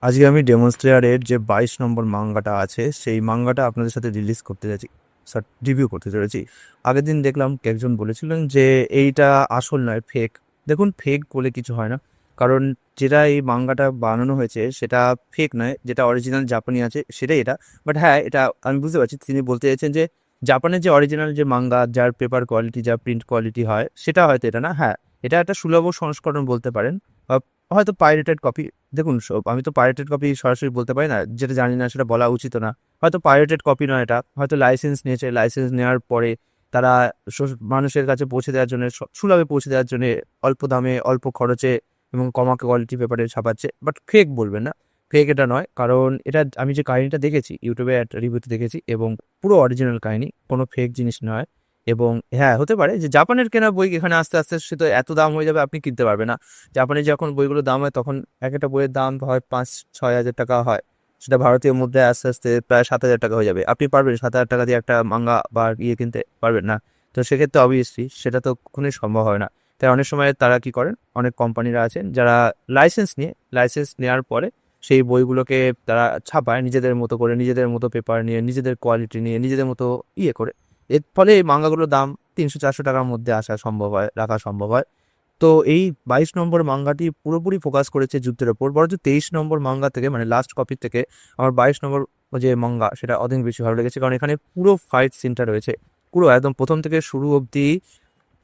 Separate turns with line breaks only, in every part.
আজকে আমি ডেমন স্লেয়ারের যে 22 নম্বর মাঙ্গাটা আছে সেই মাঙ্গাটা আপনাদের সাথে রিলিজ করতে যাচ্ছি, স্যার রিভিউ করতে চলেছি। আগের দিন দেখলাম একজন বলেছিলেন যে এইটা আসল নয়, ফেক। দেখুন, ফেক বলে কিছু হয় না, কারণ যেটা এই মাঙ্গাটা বানানো হয়েছে সেটা ফেক নয়, যেটা অরিজিনাল জাপানি আছে সেটাই এটা। বাট হ্যাঁ, এটা আমি বুঝতে পারছি তিনি বলতে চাইছেন যে জাপানের যে অরিজিনাল যে মাঙ্গা, যার পেপার কোয়ালিটি, যা প্রিন্ট কোয়ালিটি হয়, সেটা হয়তো এটা না। হ্যাঁ, এটা একটা সুলভ সংস্করণ বলতে পারেন, বা হয়তো পাইরেটেড কপি। দেখুন, আমি তো পাইরেটেড কপি সরাসরি বলতে পারি না, যেটা জানি না সেটা বলা উচিত না। হয়তো পাইরেটেড কপি নয়, এটা হয়তো লাইসেন্স নিয়েছে, লাইসেন্স নেওয়ার পরে তারা মানুষের কাছে পৌঁছে দেওয়ার জন্য, সুলভে পৌঁছে দেওয়ার জন্য অল্প দামে, অল্প খরচে এবং কমা কোয়ালিটি পেপারে ছাপাচ্ছে। বাট ফেক বলবেন না, ফেক এটা নয়। কারণ এটা আমি যে কাহিনীটা দেখেছি ইউটিউবে একটা রিভিউতে দেখেছি, এবং পুরো অরিজিনাল কাহিনী, কোনো ফেক জিনিস নয়। এবং হ্যাঁ, হতে পারে যে জাপানের কেনা বই এখানে আস্তে আস্তে সে তো এত দাম হয়ে যাবে, আপনি কিনতে পারবেন না। জাপানে যখন বইগুলোর দাম হয় তখন এক একটা বইয়ের দাম হয় 5-6 হাজার টাকা হয়, সেটা ভারতীয় মুদ্রায় আস্তে আস্তে প্রায় 7 হাজার টাকা হয়ে যাবে। আপনি পারবেন 7 হাজার টাকা দিয়ে একটা মাঙ্গা বা ইয়ে কিনতে? পারবেন না। তো সেক্ষেত্রে অবভিয়াসলি সেটা তো কখনোই সম্ভব হয় না। তাই অনেক সময় তারা কি করেন, অনেক কোম্পানিরা আছেন যারা লাইসেন্স নেওয়ার পরে সেই বইগুলোকে তারা ছাপায় নিজেদের মতো করে, নিজেদের মতো পেপার নিয়ে, নিজেদের কোয়ালিটি নিয়ে, নিজেদের মতো ইয়ে করে। এর ফলে এই মাঙ্গাগুলোর দাম 300-400 টাকার মধ্যে আসা সম্ভব হয়, রাখা সম্ভব হয়। তো এই 22 নম্বর মাঙ্গাটি পুরোপুরি ফোকাস করেছে যুদ্ধের ওপর, বরঞ্চ 23 নম্বর মাঙ্গা থেকে, মানে লাস্ট কপি থেকে আমার 22 নম্বর যে মাঙ্গা সেটা অনেক বেশি ভালো লেগেছে। কারণ এখানে পুরো ফাইট সিনটা রয়েছে, পুরো একদম প্রথম থেকে শুরু অবধি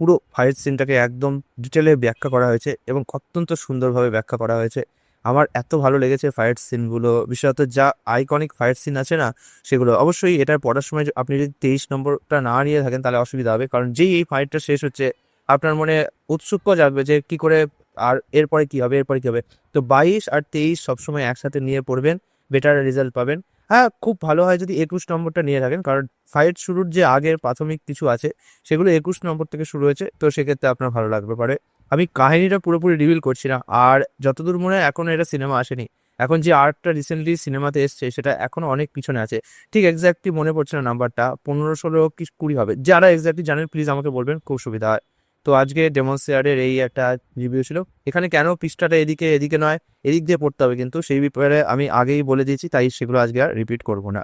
পুরো ফাইট সিনটাকে একদম ডিটেলে ব্যাখ্যা করা হয়েছে এবং অত্যন্ত সুন্দরভাবে ব্যাখ্যা করা হয়েছে। আমার এত ভালো লেগেছে ফাইট সিনগুলো, বিশেষত যা আইকনিক ফাইট সিন আছে না, সেগুলো অবশ্যই এটা পড়ার সময় আপনি যদি 23 নম্বরটা না নিয়ে থাকেন তাহলে অসুবিধা হবে। কারণ যেই এই ফাইটটা শেষ হচ্ছে আপনার মনে উৎসুক জাগবে যে কি করে, আর এরপরে কি হবে, এরপরে কি হবে। তো 22 আর 23 সবসময় একসাথে নিয়ে পড়বেন, বেটার রেজাল্ট পাবেন। হ্যাঁ, খুব ভালো হয় যদি 21 নম্বরটা নিয়ে থাকেন, কারণ ফাইট শুরুর যে আগের প্রাথমিক কিছু আছে সেগুলো 21 নম্বর থেকে শুরু হয়েছে, তো সেক্ষেত্রে আপনার ভালো লাগতে পারে। আমি কাহিনীটা পুরোপুরি রিভিল করছি না। আর যতদূর মনে হয় এখনো এটা সিনেমা আসেনি, এখন যে আর্টটা রিসেন্টলি সিনেমাতে এসছে সেটা এখনো অনেক পিছনে আছে। ঠিক এক্স্যাক্টলি মনে পড়ছে না নাম্বারটা, 15-16 কি 20 হবে। যারা এক্স্যাক্টলি জানেন প্লিজ আমাকে বলবেন, খুব সুবিধা হয়। তো আজকে ডেমন স্লেয়ারের এই একটা রিভিউ ছিল। এখানে কেন পৃষ্ঠাটা এদিকে এদিকে নয়, এদিক দিয়ে পড়তে হবে কিন্তু সেই ব্যাপারে আমি আগেই বলে দিয়েছি, তাই সেগুলো আজকে আর রিপিট করবো না।